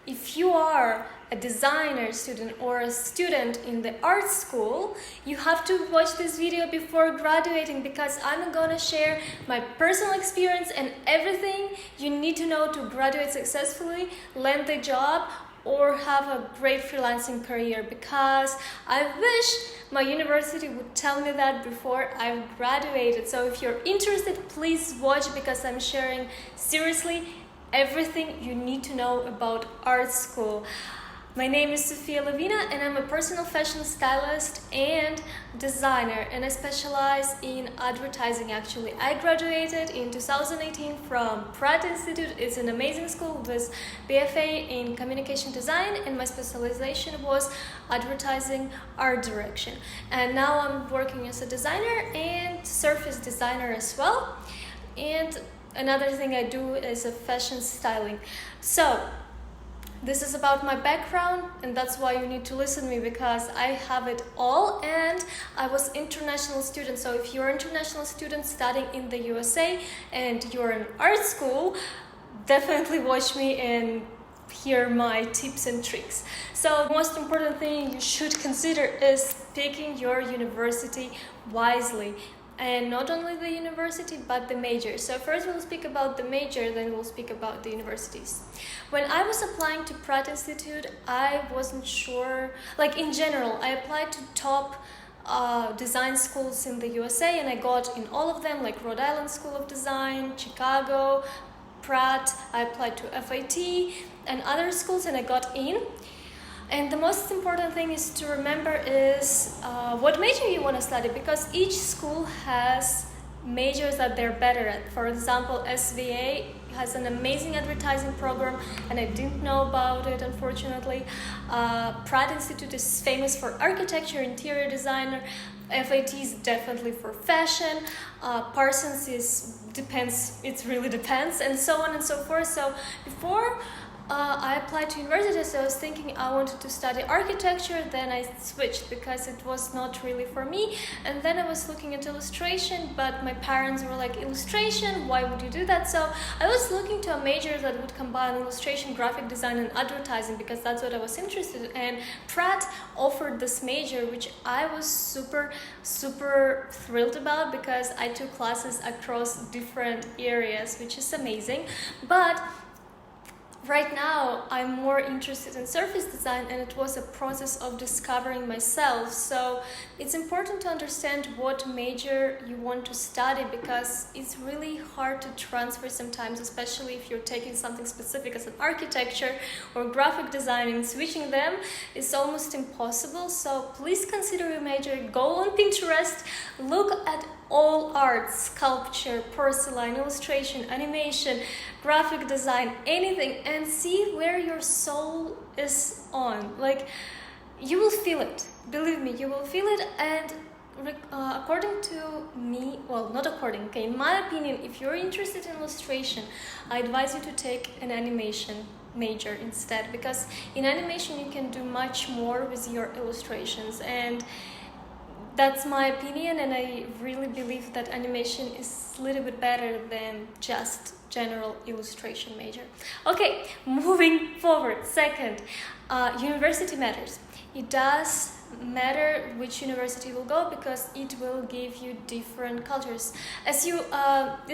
if you are a designer student or a student in the art school, you have to watch this video before graduating, because I'm gonna share my personal experience and everything you need to know to graduate successfully, land the job, or have a great freelancing career, because I wish my university would tell me that before I graduated. So if you're interested, please watch, because I'm sharing seriously everything you need to know about art school. My name is Sofiya Levina, and I'm a personal fashion stylist and designer, and I specialize in advertising. Actually, I graduated in 2018 from Pratt Institute. It's an amazing school with BFA in communication design, and my specialization was advertising art direction. And now I'm working as a designer and surface designer as well. And another thing I do is a fashion styling. So this is about my background, and that's why you need to listen to me, because I have it all. And I was international student, so if you're an international student studying in the USA and you're in art school, definitely watch me and hear my tips and tricks. So the most important thing you should consider is picking your university wisely. And not only the university, but the major. So first we'll speak about the major, then we'll speak about the universities. When I was applying to Pratt Institute, I wasn't sure, like in general, I applied to top design schools in the USA, and I got in all of them, like Rhode Island School of Design, Chicago, Pratt. I applied to FIT and other schools, and I got in. And the most important thing is to remember is what major you want to study, because each school has majors that they're better at. For example, SVA has an amazing advertising program, and I didn't know about it, unfortunately. Pratt Institute is famous for architecture, interior designer. FIT is definitely for fashion. Parsons it really depends, and so on and so forth. So before I applied to university, so I was thinking I wanted to study architecture, then I switched because it was not really for me. And then I was looking at illustration, but my parents were like, illustration, why would you do that? So I was looking to a major that would combine illustration, graphic design, and advertising, because that's what I was interested in. And Pratt offered this major, which I was super thrilled about, because I took classes across different areas, which is amazing. But right now, I'm more interested in surface design, and it was a process of discovering myself. So it's important to understand what major you want to study, because it's really hard to transfer sometimes, especially if you're taking something specific as an architecture or graphic design, and switching them is almost impossible. So please consider your major. Go on Pinterest, look at all arts, sculpture, porcelain, illustration, animation, graphic design, anything, and see where your soul is on. Like, you will feel it. Believe me, you will feel it. And according to me, well, not according, okay, in my opinion, if you're interested in illustration, I advise you to take an animation major instead, because in animation you can do much more with your illustrations. And that's my opinion, and I really believe that animation is a little bit better than just general illustration major. Okay, moving forward. Second, university matters. It does matter which university will go, because it will give you different cultures. As you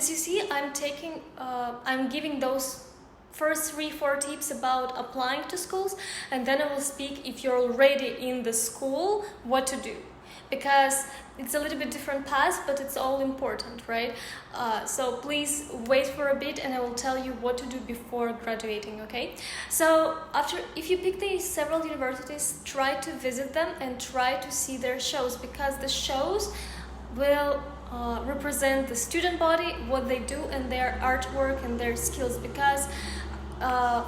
see, I'm giving those first 3-4 tips about applying to schools, and then I will speak, if you're already in the school, what to do. Because it's a little bit different path, but it's all important, right? So please wait for a bit, and I will tell you what to do before graduating, okay? So if you pick these several universities, try to visit them and try to see their shows, because the shows will represent the student body, what they do, and their artwork and their skills. Because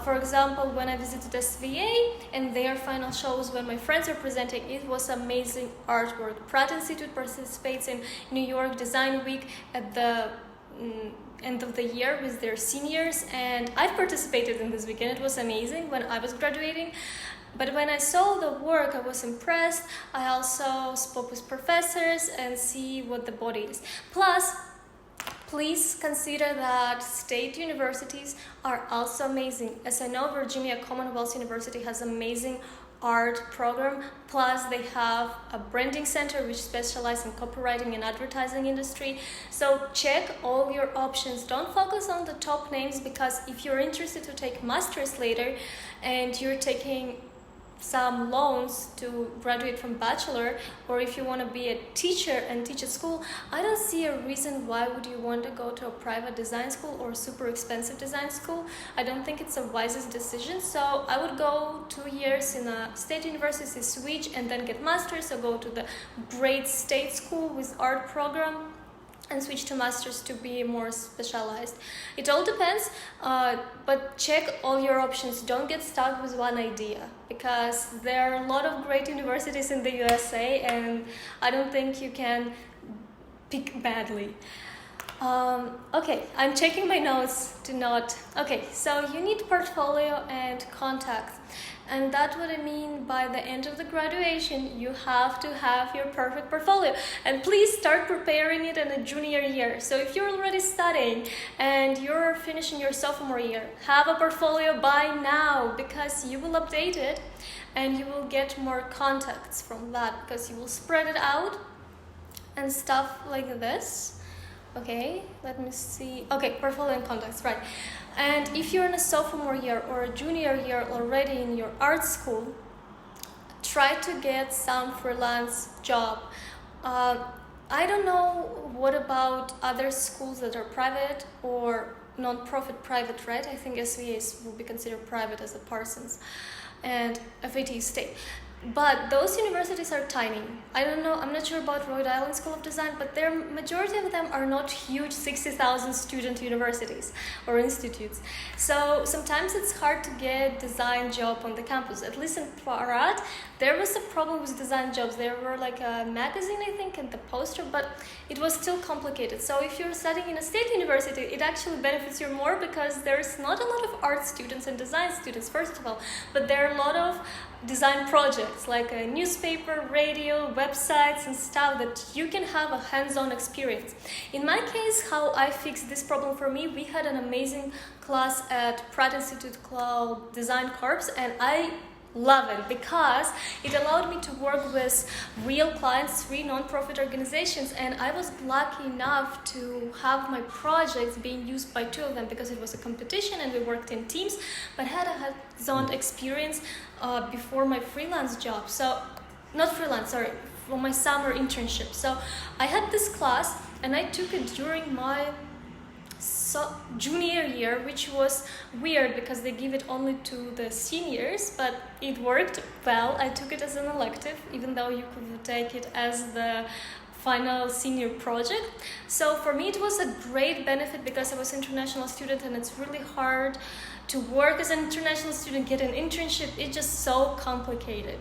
for example, when I visited SVA and their final shows, when my friends were presenting, it was amazing artwork. Pratt Institute participates in New York Design Week at the end of the year with their seniors, and I've participated in this weekend. It was amazing when I was graduating. But when I saw the work, I was impressed. I also spoke with professors and see what the body is. Plus, Please consider that state universities are also amazing. As I know, Virginia Commonwealth University has amazing art program, plus they have a branding center which specializes in copywriting and advertising industry. So check all your options. Don't focus on the top names, because if you're interested to take masters later and you're taking some loans to graduate from bachelor, or if you want to be a teacher and teach at school, I don't see a reason why would you want to go to a private design school or super expensive design school. I don't think it's a wisest decision. So I would go 2 years in a state university, switch, and then get masters, or go to the great state school with art program and switch to masters to be more specialized. It all depends, but check all your options. Don't get stuck with one idea, because there are a lot of great universities in the USA, and I don't think you can pick badly. Okay, I'm checking my notes to not. Okay, so you need portfolio and contacts. And that's what I mean by the end of the graduation, you have to have your perfect portfolio. And please start preparing it in a junior year. So if you're already studying and you're finishing your sophomore year, have a portfolio by now, because you will update it and you will get more contacts from that, because you will spread it out and stuff like this. Okay, let me see. Okay, portfolio and contacts, right. And if you're in a sophomore year or a junior year already in your art school, try to get some freelance job. I don't know what about other schools that are private or non-profit private, right? I think SVAs will be considered private as a Parsons, and FAT is state. But those universities are tiny. I don't know, I'm not sure about Rhode Island School of Design, but their majority of them are not huge 60,000 student universities or institutes. So sometimes it's hard to get design job on the campus. At least in Pratt, there was a problem with design jobs. There were like a magazine, I think, and the poster, but it was still complicated. So if you're studying in a state university, it actually benefits you more, because there's not a lot of art students and design students, first of all, but there are a lot of design projects like a newspaper, radio, websites and stuff that you can have a hands-on experience. In my case, how I fixed this problem for me, we had an amazing class at Pratt Institute called Design Corps, and I love it because it allowed me to work with real clients, 3 non-profit organizations, and I was lucky enough to have my projects being used by 2 of them, because it was a competition and we worked in teams, but had a hands-on experience before my freelance job. So, not freelance, sorry, for my summer internship. So I had this class and I took it during my junior year, which was weird because they give it only to the seniors, but it worked well. I took it as an elective, even though you could take it as the final senior project. So for me it was a great benefit, because I was an international student and it's really hard to work as an international student, get an internship. It's just so complicated.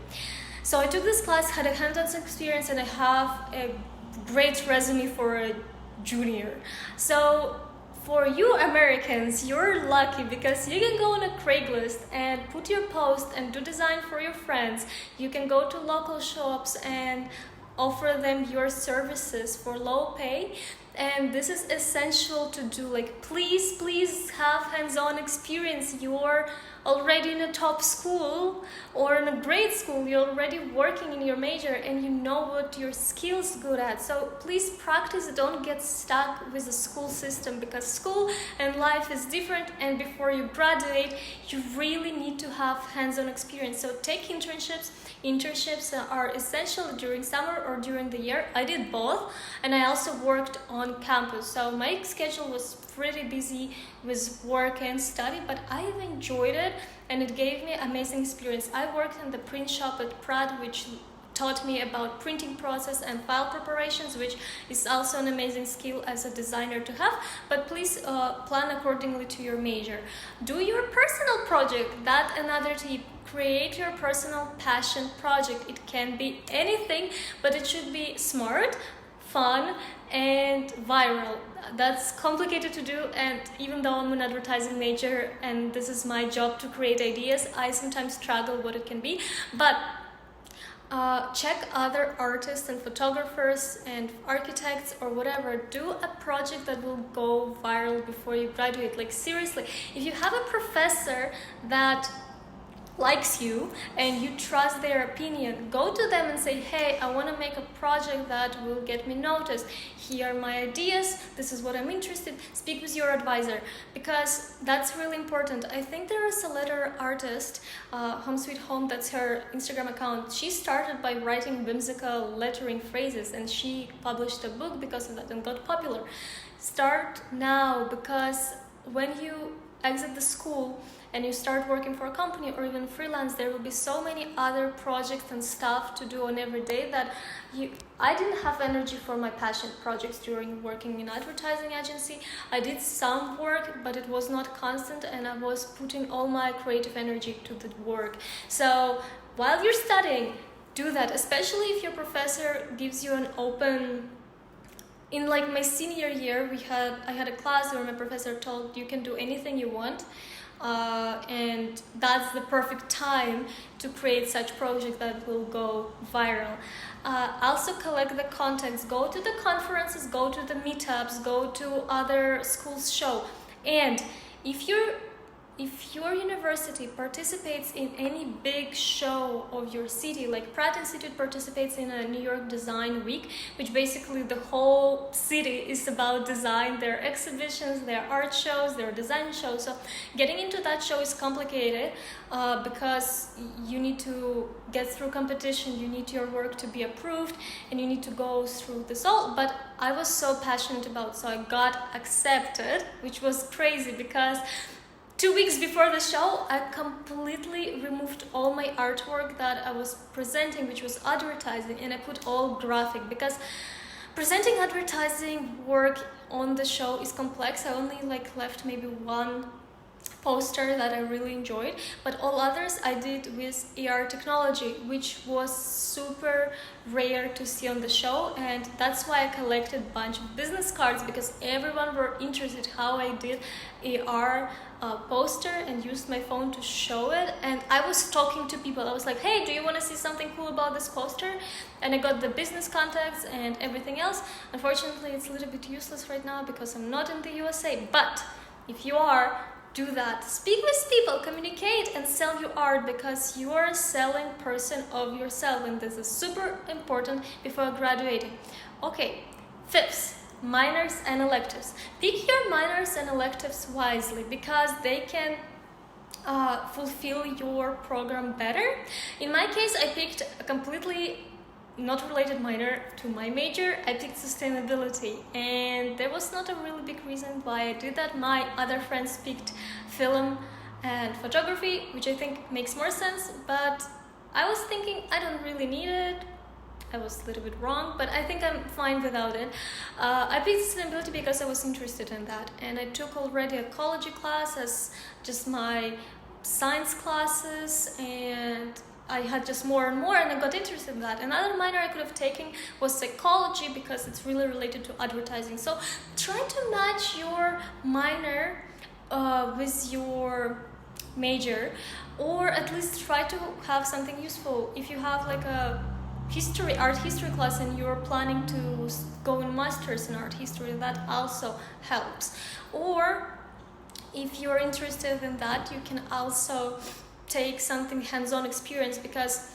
So I took this class, had a hands-on experience, and I have a great resume for a junior. So for you Americans, you're lucky, because you can go on a Craigslist and put your post and do design for your friends. You can go to local shops and offer them your services for low pay. And this is essential to do. Like, please have hands-on experience. You're already in a top school or in a grade school, you're already working in your major and you know what your skills good at. So please practice, don't get stuck with the school system, because school and life is different, and before you graduate you really need to have hands-on experience. So take internships. Internships are essential during summer or during the year. I did both, and I also worked on campus. So my schedule was pretty busy with work and study, but I've enjoyed it and it gave me amazing experience. I worked in the print shop at Pratt, which taught me about printing process and file preparations, which is also an amazing skill as a designer to have. But please plan accordingly to your major. Do your personal project. That's another tip. Create your personal passion project. It can be anything, but it should be smart, fun, and viral. That's complicated to do, and even though I'm an advertising major and this is my job to create ideas, I sometimes struggle what it can be. But check other artists and photographers and architects or whatever. Do a project that will go viral before you graduate. Like seriously, if you have a professor that likes you and you trust their opinion, go to them and say, hey, I want to make a project that will get me noticed. Here are my ideas, this is what I'm interested. Speak with your advisor, because that's really important. I think there is a letter artist, Home Sweet Home, that's her Instagram account. She started by writing whimsical lettering phrases and she published a book because of that and got popular. Start now, because when you exit the school and you start working for a company or even freelance, there will be so many other projects and stuff to do on every day that I didn't have energy for my passion projects during working in advertising agency. I did some work, but it was not constant, and I was putting all my creative energy to the work. So while you're studying, do that, especially if your professor gives you an open. In like my senior year, I had a class where my professor told you can do anything you want. And that's the perfect time to create such project that will go viral. Also collect the contacts, go to the conferences, go to the meetups, go to other schools show. And if your university participates in any big show of your city, like Pratt Institute participates in a New York Design Week, which basically the whole city is about design, their exhibitions, their art shows, their design shows. So getting into that show is complicated because you need to get through competition, you need your work to be approved, and you need to go through this all. But I was so passionate about, so I got accepted, which was crazy because 2 weeks before the show, I completely removed all my artwork that I was presenting, which was advertising, and I put all graphic, because presenting advertising work on the show is complex. I only left maybe one poster that I really enjoyed, but all others I did with AR technology, which was super rare to see on the show, and that's why I collected a bunch of business cards, because everyone were interested how I did AR poster and used my phone to show it. And I was talking to people. I was like, hey, do you want to see something cool about this poster? And I got the business contacts and everything else. Unfortunately, it's a little bit useless right now because I'm not in the USA, but if you are, do that. Speak with people, communicate, and sell your art, because you are a selling person of yourself, and this is super important before graduating. Okay, fifth, minors and electives. Pick your minors and electives wisely, because they can fulfill your program better. In my case, I picked a completely not related minor to my major. I picked sustainability, and there was not a really big reason why I did that. My other friends picked film and photography, which I think makes more sense, but I was thinking I don't really need it. I was a little bit wrong, but I think I'm fine without it. I picked sustainability because I was interested in that, and I took already ecology class as just my science classes, and I had just more and more, and I got interested in that. Another minor I could have taken was psychology, because it's really related to advertising. So try to match your minor with your major, or at least try to have something useful. If you have like a art history class and you're planning to go in masters in art history, that also helps. Or if you're interested in that, you can also take something hands-on experience, because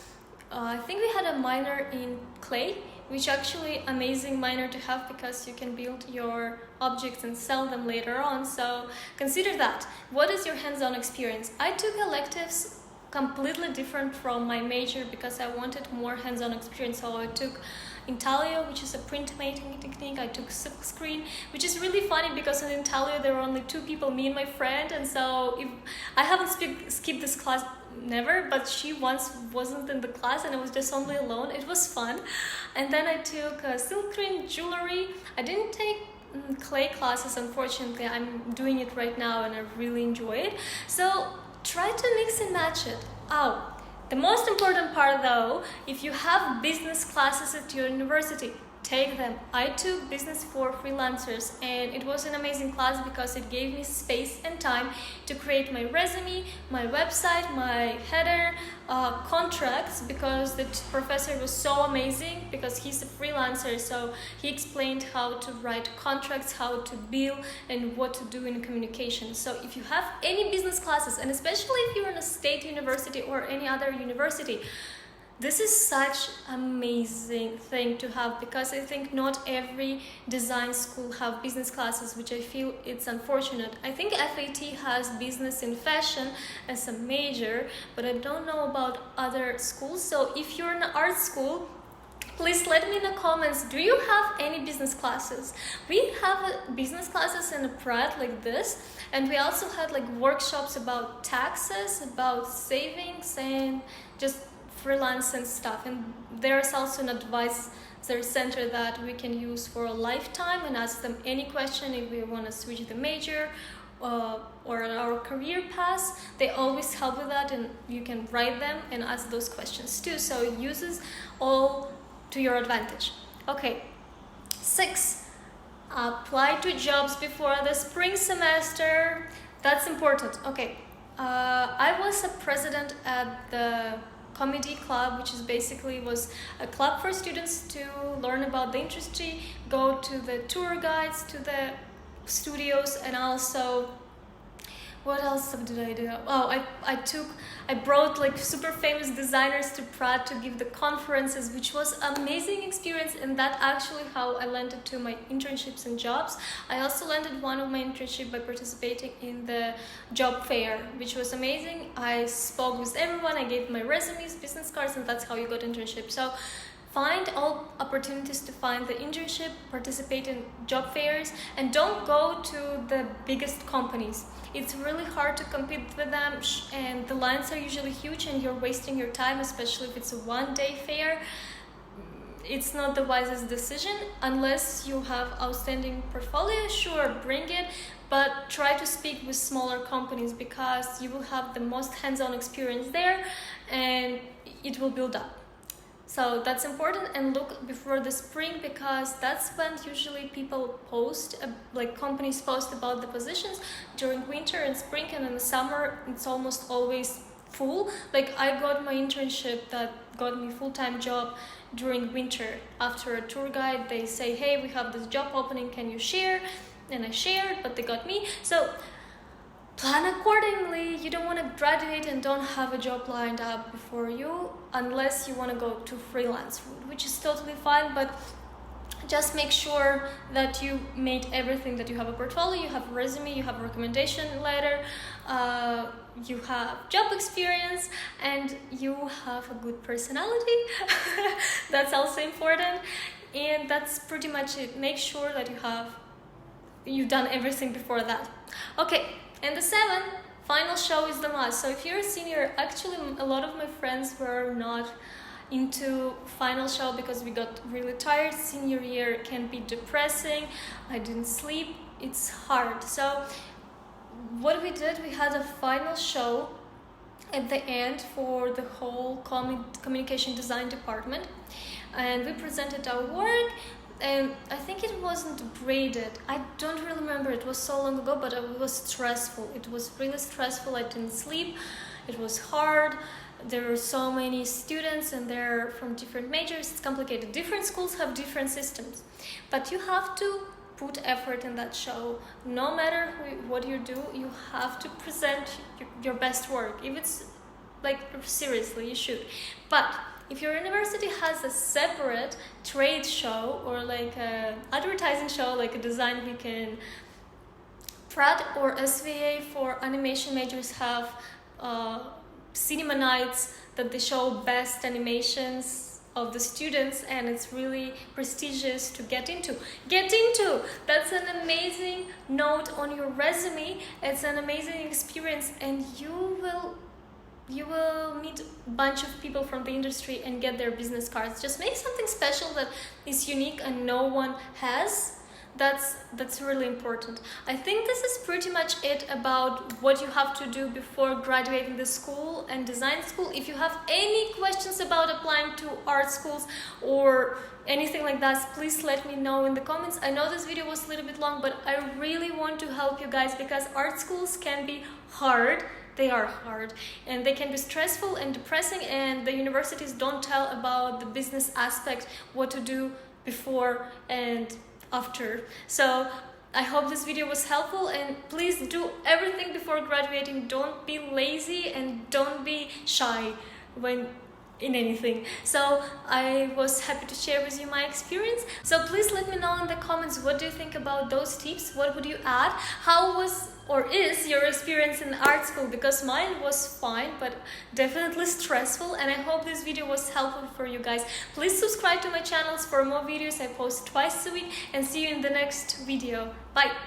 I think we had a minor in clay, which actually amazing minor to have, because you can build your objects and sell them later on. So consider that. What is your hands-on experience? I took electives completely different from my major because I wanted more hands-on experience. So I took intaglio, which is a printmaking technique. I took silk screen, which is really funny because in intaglio there were only 2 people, me and my friend, and so if I haven't skipped this class, never, but she once wasn't in the class and I was just only alone. It was fun. And then I took silk screen, jewelry. I didn't take clay classes, unfortunately. I'm doing it right now and I really enjoy it. So try to mix and match it. The most important part though, if you have business classes at your university, take them. I took business for freelancers, and it was an amazing class because it gave me space and time to create my resume, my website, my header, contracts, because the professor was so amazing, because he's a freelancer, so he explained how to write contracts, how to bill, and what to do in communication. So if you have any business classes, and especially if you're in a state university or any other university, this is such amazing thing to have, because I think not every design school have business classes, which I feel it's unfortunate. I think FAT has business in fashion as a major, but I don't know about other schools. So if you're in an art school, please let me in the comments, do you have any business classes? We have business classes in a Pratt like this, and we also had like workshops about taxes, about savings, and just freelance and stuff. And there's also an advisor center that we can use for a lifetime and ask them any question if we want to switch the major or our career path. They always help with that, and you can write them and ask those questions too. So it uses all to your advantage. Okay, 6, apply to jobs before the spring semester. That's important. Okay, I was a president at the comedy club, which is basically was a club for students to learn about the industry, go to the tour guides, to the studios, and also what else did I do? Oh, I brought like super famous designers to Pratt to give the conferences, which was amazing experience, and that actually how I landed to my internships and jobs. I also landed one of my internship by participating in the job fair, which was amazing. I spoke with everyone, I gave my resumes, business cards, and that's how you got internship. So find all opportunities to find the internship, participate in job fairs, and don't go to the biggest companies. It's really hard to compete with them, and the lines are usually huge, and you're wasting your time, especially if it's a one-day fair. It's not the wisest decision. Unless you have outstanding portfolio, sure, bring it, but try to speak with smaller companies, because you will have the most hands-on experience there, and it will build up. So that's important. And look before the spring, because that's when usually people post, like companies post about the positions. During winter and spring, and in the summer it's almost always full. Like I got my internship that got me full-time job during winter. After a tour guide, they say, hey, we have this job opening, can you share? And I shared, but they got me. So plan accordingly. You don't want to graduate and don't have a job lined up before you, unless you want to go to freelance route, which is totally fine, but just make sure that you made everything, that you have a portfolio, you have a resume, you have a recommendation letter, you have job experience, and you have a good personality. That's also important. And that's pretty much it. Make sure that you've done everything before that. Okay. And the 7, final show is the must. So if you're a senior, actually a lot of my friends were not into final show because we got really tired. Senior year can be depressing. I didn't sleep. It's hard. So what we did, we had a final show at the end for the whole communication design department, and we presented our work. And I think it wasn't graded. I don't really remember. It was so long ago, but it was stressful. It was really stressful. I didn't sleep. It was hard. There were so many students, and they're from different majors. It's complicated. Different schools have different systems, but you have to put effort in that show. No matter what you do, you have to present your best work. If it's like seriously, you should. But if your university has a separate trade show or like a advertising show, like a design weekend, Pratt or SVA for animation majors have cinema nights that they show best animations of the students, and it's really prestigious to get into. That's an amazing note on your resume. It's an amazing experience, and you will meet a bunch of people from the industry and get their business cards. Just make something special that is unique and no one has. That's really important. I think this is pretty much it about what you have to do before graduating the school and design school. If you have any questions about applying to art schools or anything like that, please let me know in the comments. I know this video was a little bit long, but I really want to help you guys, because art schools can be hard. they are hard, and they can be stressful and depressing, and the universities don't tell about the business aspect, what to do before and after. So I hope this video was helpful, and please do everything before graduating. Don't be lazy and don't be shy when in anything. So I was happy to share with you my experience. So please let me know in the comments, what do you think about those tips? What would you add? How was or is your experience in art school? Because mine was fine, but definitely stressful, and I hope this video was helpful for you guys. Please subscribe to my channels for more videos. I post twice a week, and see you in the next video. Bye!